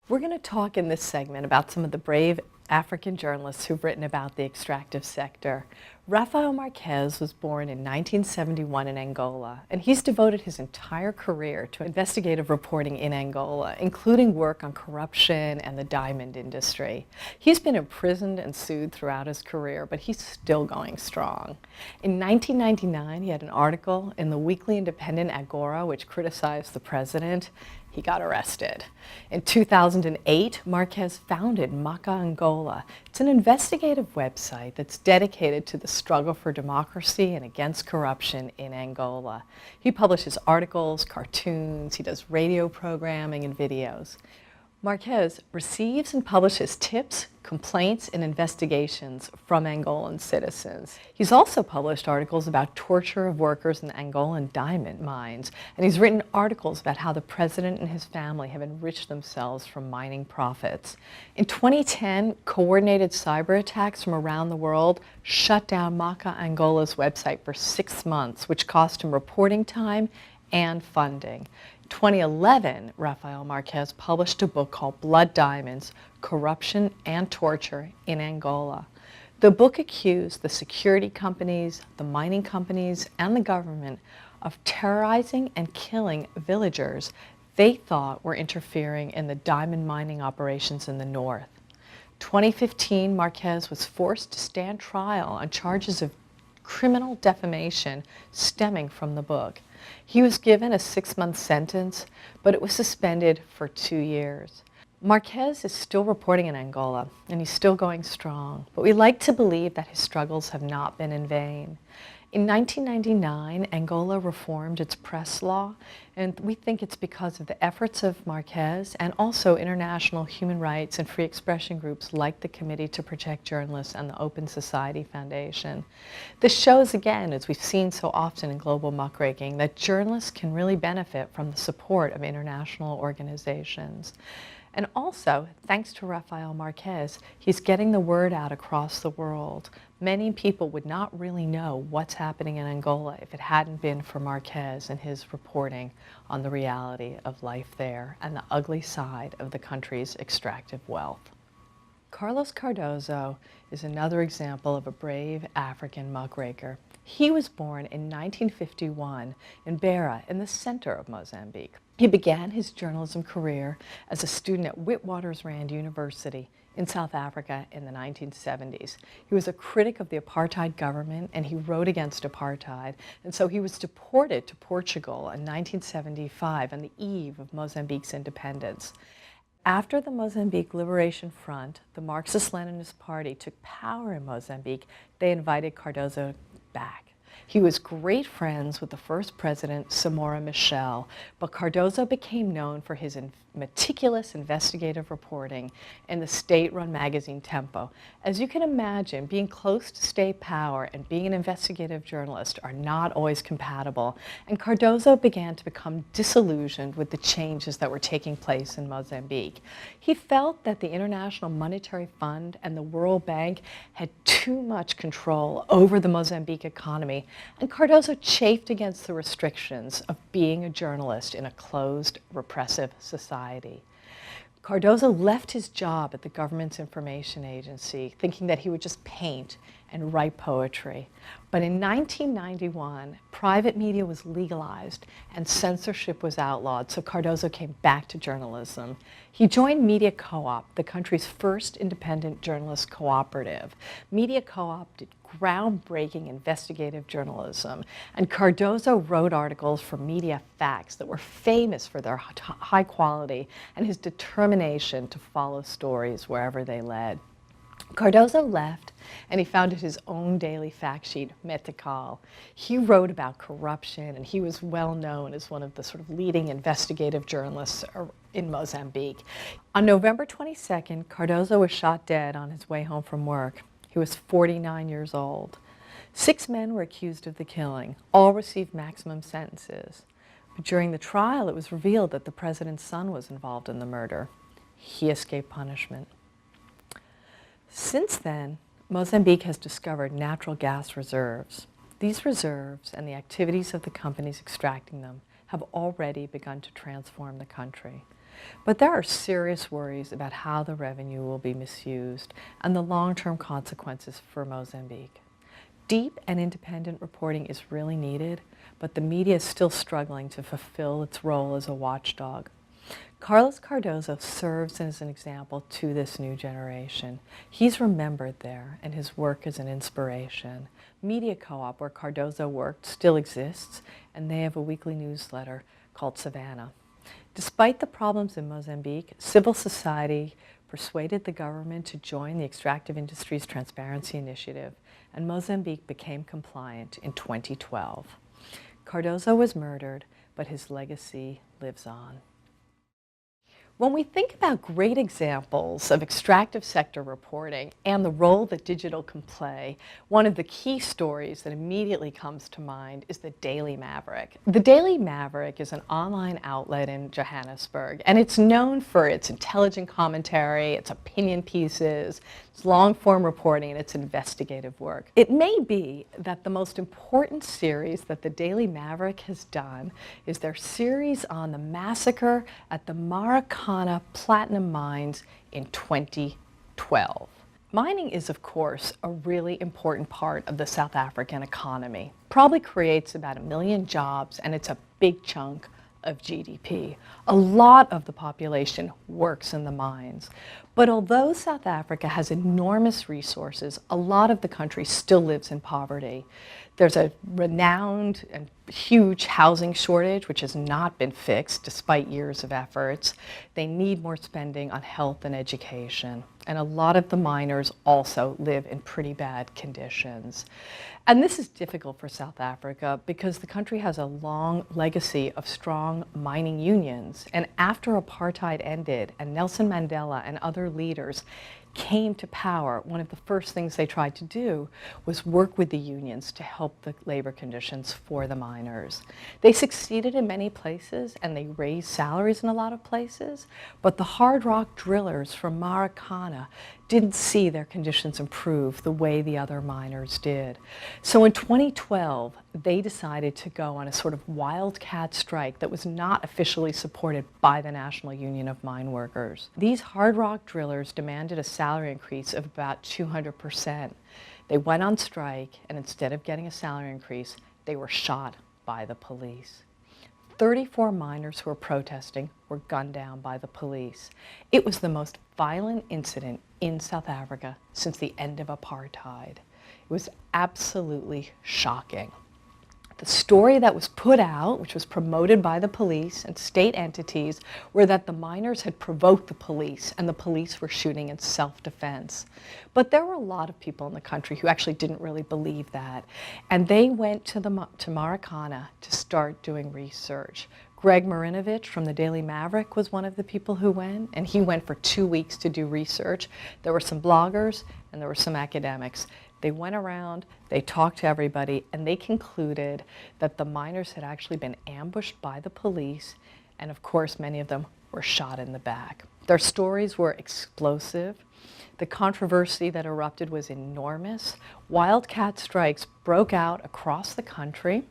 We're going to talk in this segment about some of the brave African journalists who've written about the extractive sector. Rafael Marquez was born in 1971 in Angola, and he's devoted his entire career to investigative reporting in Angola, including work on corruption and the diamond industry. He's been imprisoned and sued throughout his career, but he's still going strong. In 1999, he had an article in the Weekly Independent Agora which criticized the president. He got arrested. In 2008, Marquez founded Maca Angola. It's an investigative website that's dedicated to the struggle for democracy and against corruption in Angola. He publishes articles, cartoons, he does radio programming and videos. Marquez receives and publishes tips, complaints, and investigations from Angolan citizens. He's also published articles about torture of workers in the Angolan diamond mines, and he's written articles about how the president and his family have enriched themselves from mining profits. In 2010, coordinated cyber attacks from around the world shut down Maca Angola's website for 6 months, which cost him reporting time and funding. In 2011, Rafael Marquez published a book called Blood Diamonds, Corruption and Torture in Angola. The book accused the security companies, the mining companies, and the government of terrorizing and killing villagers they thought were interfering in the diamond mining operations in the north. In 2015, Marquez was forced to stand trial on charges of criminal defamation stemming from the book. He was given a 6-month sentence, but it was suspended for 2 years. Marquez is still reporting in Angola, and he's still going strong, but we like to believe that his struggles have not been in vain. In 1999, Angola reformed its press law, and we think it's because of the efforts of Marquez and also international human rights and free expression groups like the Committee to Protect Journalists and the Open Society Foundation. This shows again, as we've seen so often in global muckraking, that journalists can really benefit from the support of international organizations. And also, thanks to Rafael Marquez, he's getting the word out across the world. Many people would not really know what's happening in Angola if it hadn't been for Marquez and his reporting on the reality of life there and the ugly side of the country's extractive wealth. Carlos Cardozo is another example of a brave African muckraker. He was born in 1951 in Beira, in the center of Mozambique. He began his journalism career as a student at Witwatersrand University in South Africa in the 1970s. He was a critic of the apartheid government, and he wrote against apartheid, and so he was deported to Portugal in 1975 on the eve of Mozambique's independence. After the Mozambique Liberation Front, the Marxist-Leninist Party, took power in Mozambique, they invited Cardozo back. He was great friends with the first president, Samora Machel, but Cardozo became known for his meticulous investigative reporting in the state-run magazine Tempo. As you can imagine, being close to state power and being an investigative journalist are not always compatible, and Cardozo began to become disillusioned with the changes that were taking place in Mozambique. He felt that the International Monetary Fund and the World Bank had too much control over the Mozambique economy, and Cardozo chafed against the restrictions of being a journalist in a closed, repressive society. Cardozo left his job at the government's information agency thinking that he would just paint and write poetry. But in 1991, private media was legalized and censorship was outlawed, so Cardozo came back to journalism. He joined Media Co-op, the country's first independent journalist cooperative. Media Co-op did groundbreaking investigative journalism, and Cardozo wrote articles for Media Facts that were famous for their high quality and his determination to follow stories wherever they led. Cardozo left, and he founded his own daily fact sheet, Metical. He wrote about corruption, and he was well known as one of the sort of leading investigative journalists in Mozambique. On November 22nd, Cardozo was shot dead on his way home from work. He was 49 years old. 6 men were accused of the killing. All received maximum sentences. But during the trial, it was revealed that the president's son was involved in the murder. He escaped punishment. Since then, Mozambique has discovered natural gas reserves. These reserves and the activities of the companies extracting them have already begun to transform the country. But there are serious worries about how the revenue will be misused and the long-term consequences for Mozambique. Deep and independent reporting is really needed, but the media is still struggling to fulfill its role as a watchdog. Carlos Cardozo serves as an example to this new generation. He's remembered there, and his work is an inspiration. Media Co-op, where Cardozo worked, still exists, and they have a weekly newsletter called Savannah. Despite the problems in Mozambique, civil society persuaded the government to join the Extractive Industries Transparency Initiative, and Mozambique became compliant in 2012. Cardozo was murdered, but his legacy lives on. When we think about great examples of extractive sector reporting and the role that digital can play, one of the key stories that immediately comes to mind is the Daily Maverick. The Daily Maverick is an online outlet in Johannesburg, and it's known for its intelligent commentary, its opinion pieces, its long-form reporting, and its investigative work. It may be that the most important series that the Daily Maverick has done is their series on the massacre at the Muckraking platinum mines in 2012. Mining is, of course, a really important part of the South African economy. Probably creates about 1 million jobs, and it's a big chunk of GDP. A lot of the population works in the mines. But although South Africa has enormous resources, a lot of the country still lives in poverty. There's a renowned and huge housing shortage, which has not been fixed despite years of efforts. They need more spending on health and education. And a lot of the miners also live in pretty bad conditions. And this is difficult for South Africa because the country has a long legacy of strong mining unions. And after apartheid ended and Nelson Mandela and other leaders came to power, one of the first things they tried to do was work with the unions to help the labor conditions for the miners. They succeeded in many places, and they raised salaries in a lot of places, but the hard rock drillers from Muckraking didn't see their conditions improve the way the other miners did. So in 2012, they decided to go on a sort of wildcat strike that was not officially supported by the National Union of Mine Workers. These hard rock drillers demanded a salary increase of about 200%. They went on strike, and instead of getting a salary increase, they were shot by the police. 34 miners who were protesting were gunned down by the police. It was the most violent incident in South Africa since the end of apartheid. It was absolutely shocking. The story that was put out, which was promoted by the police and state entities, were that the miners had provoked the police and the police were shooting in self-defense. But there were a lot of people in the country who actually didn't really believe that. And they went to Muckraking to start doing research. Greg Marinovich from the Daily Maverick was one of the people who went, and he went for 2 weeks to do research. There were some bloggers and there were some academics. They went around, they talked to everybody, and they concluded that the miners had actually been ambushed by the police, and of course many of them were shot in the back. Their stories were explosive. The controversy that erupted was enormous. Wildcat strikes broke out across the country,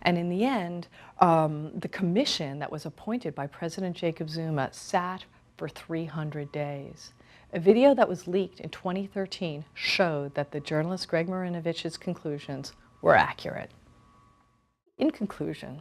and in the end, the commission that was appointed by President Jacob Zuma sat for 300 days. A video that was leaked in 2013 showed that the journalist Greg Marinovich's conclusions were accurate. In conclusion,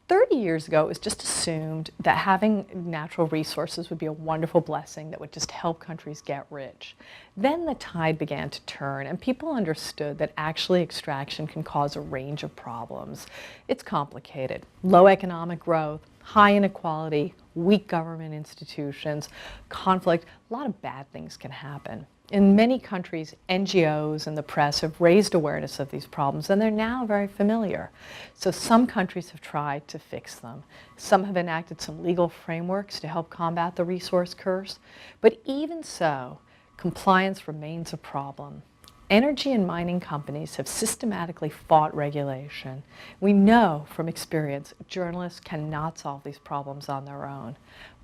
30 years ago, it was just assumed that having natural resources would be a wonderful blessing that would just help countries get rich. Then the tide began to turn, and people understood that actually extraction can cause a range of problems. It's complicated. Low economic growth, high inequality, weak government institutions, conflict, a lot of bad things can happen. In many countries, NGOs and the press have raised awareness of these problems, and they're now very familiar. So some countries have tried to fix them. Some have enacted some legal frameworks to help combat the resource curse. But even so, compliance remains a problem. Energy and mining companies have systematically fought regulation. We know from experience journalists cannot solve these problems on their own.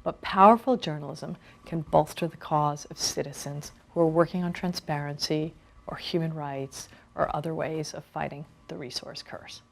But powerful journalism can bolster the cause of citizens who are working on transparency or human rights or other ways of fighting the resource curse.